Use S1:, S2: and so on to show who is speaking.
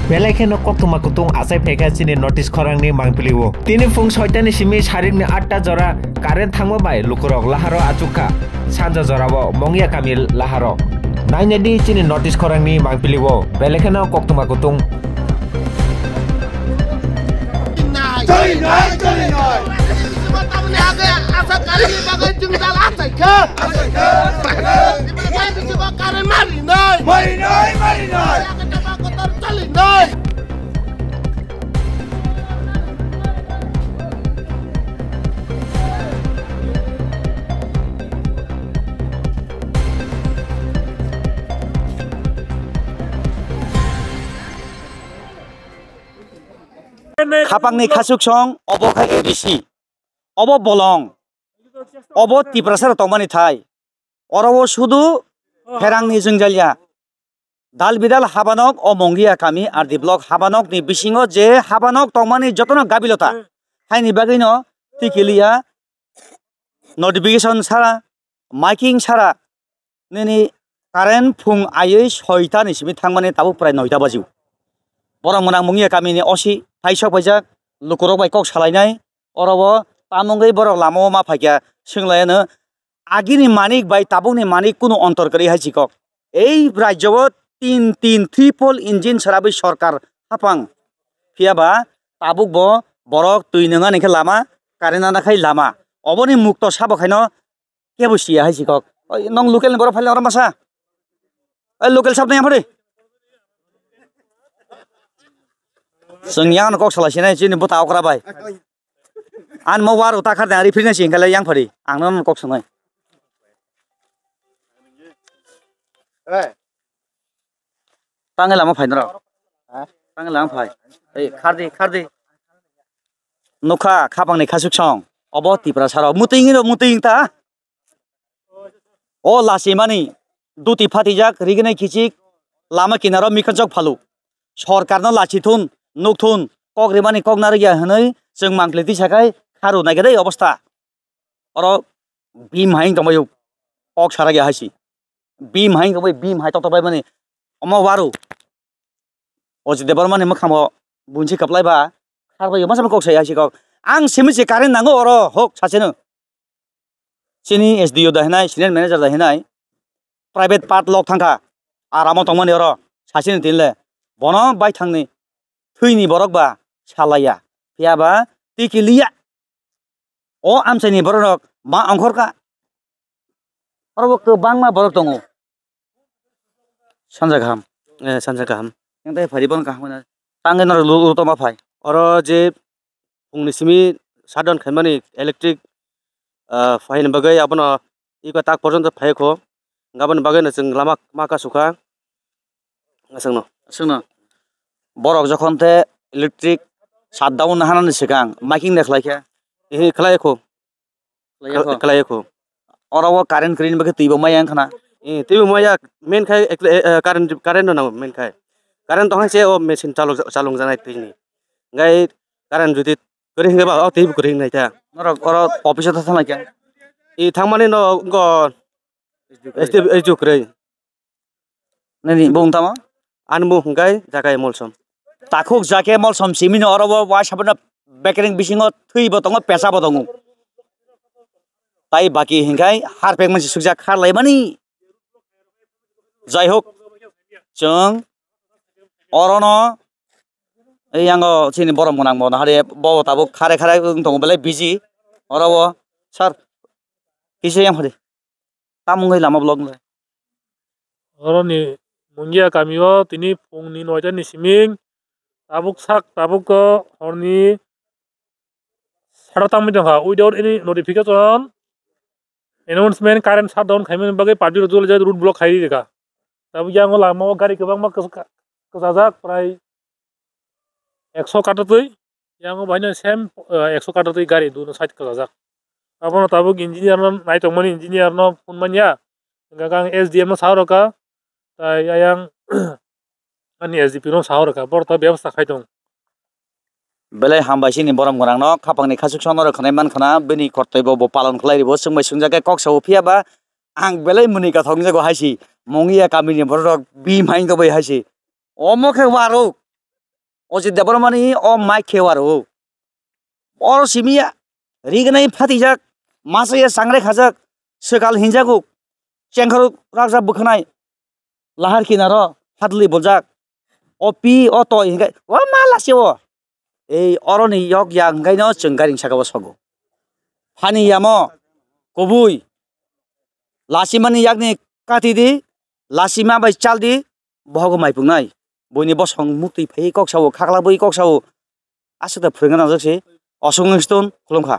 S1: Belekhe no koktuma kutung asai pheka chini notice khorang ni mangpiliwo. Tini phung 6ta ni simi sarik ni 8ta jora current thangma bai lukurok laharo achuka. Sanja jorabo mongya kamil laharo. Naine di chini notice khorang ni mangpiliwo. Belekhe no koktuma kutung.
S2: Kapangni khasuk song obo khai risi obo bolong obo tiprasar tongmani thai orobo sudu ferangni jungjalya dal bidal habanok o mongia kami ar di blok habanok ni bisingo je habanok tongmani jotono gabilota haini bagino tikilia notification sara miking sara nini current phung ayei 6ta ni simi thangmani tabu prai 9ta bajiu borong monang mongia kami ni osi Paisok pajak lukurok bai kok salainai orobo tamungai borok lamo ma phakya singlayano agini manik bai tabungni manik kuno ontor kari hai chikok ei rajyo 3 triple engine sarabi sarkar hapang phiaba tabuk bo borok tuinunga nikhe lama karena nakhai lama oboni mukto sabo khaino kebusia hai chikok nong local borok phale ora masa local sab nai amphore Sengyang kok salah sini sini buta okra bay. An mau waru takar dari firna sih kalau yang pari. Angnon kok sengai. Tangan lama fai nara. Tangan lama fai. Kardi. Nuka kapang ni kasuk song. Obo tipra saro. Muting ta. Oh lasi mani. Duti fatijak rigene kicik. Lama kinaro mikanjok palu. Sorkarno lasi thun. Nuktun kok rimani kok nariya hanai jeng mangkleti sakai kharu naigade obostha oro bim haing tomayu kok saraya hasi bim haing tobai bim hai tobai mani omo waru oji debar mani makhamo bunchi kaplai ba kharbai masa kok sai hasi kok ang simi current nango oro hok sacheno sini SDO da hanai senior manager da hanai private part lok thangka aramo tongmani oro sacheni tinle bono bai thangni Thuini borok ba salaya phiaba tikilia o amsaini borok ma angkhorka oro kebangma borok tongo sanja gaham yang tai pharibon kahmana tangen ro luto ma phai oro je pungni simi sadon khaimani electric fahin bagai abono iko tak porjonto phaiko gaban bagai na jeng lama maka suka ngasangno borok jokhon te electric shutdown hanani sikang making nekhlaikha ehe khlaiko oro current krin bage tibo mayang khana tibo maya main khai current na main khai current tohang se o machine chalong janai tini ngai current judi kori hinga ba o tibo kori nai ta oro office ta thanai kya e thangmani no go SDO krai nani bong tama anbu ngai jakai molsom Takuk jake mol som simin orobo wa sabana bekering bisingo thuibo tongo pesabo tongo tai baki hingkai harpek mansi sukja khar laimani jai hok jeng orono eyango chini borom gonang mon hare bo tabo khare tongo belai busy orobo sir kise yang hore tamungai lama blog le
S3: oroni mungia kamio tini pungni noita ni siming tabuk ko horni saratang midang without any notification announcement current shutdown khaimen bagai party rojol jai route block khairi reka tabuk yang lama gari kebang mak kesajak prai 100 katatui yang baina sem 100 katatui gari du side kesajak abono tabuk engineer no nai tongmani engineer no punmanya gagang SDM no saroka tai yang ani SDP no saroka borta byabasta khaitong
S2: Belai hamba sini boram gorang no kapang ni khasuk sonor khanai man khana beni kortoi bo palon khlai bo sungmai sungjaga kok sopia ba ang belai muni ka thong jago haisi mongia kamini borok bi main ko bai haisi omo khe waro Ajit देबरमानि अ माइ खेवारो अर सिमिया रिगनाय फातिजाक मासाया सांग्रे खाजाक सकाल हिंजागुक चेंखर राजा बोखनाय लाहार किनार हादलि बजाक अ पि अ त हिंगाय वा मा लासेव ए अरनि यक या हिंगायनो जों गारिं सागाव सगो फानि याम कबुय लासिमानि याकनि कातिदि लासिमा बाय चालदि बहग माइपुंनाय बयनि बसं मुक्ति फै कक्साव खागला बै कक्साव आसुदा फोरोंना जासे असंगस्तन खुलुमखा।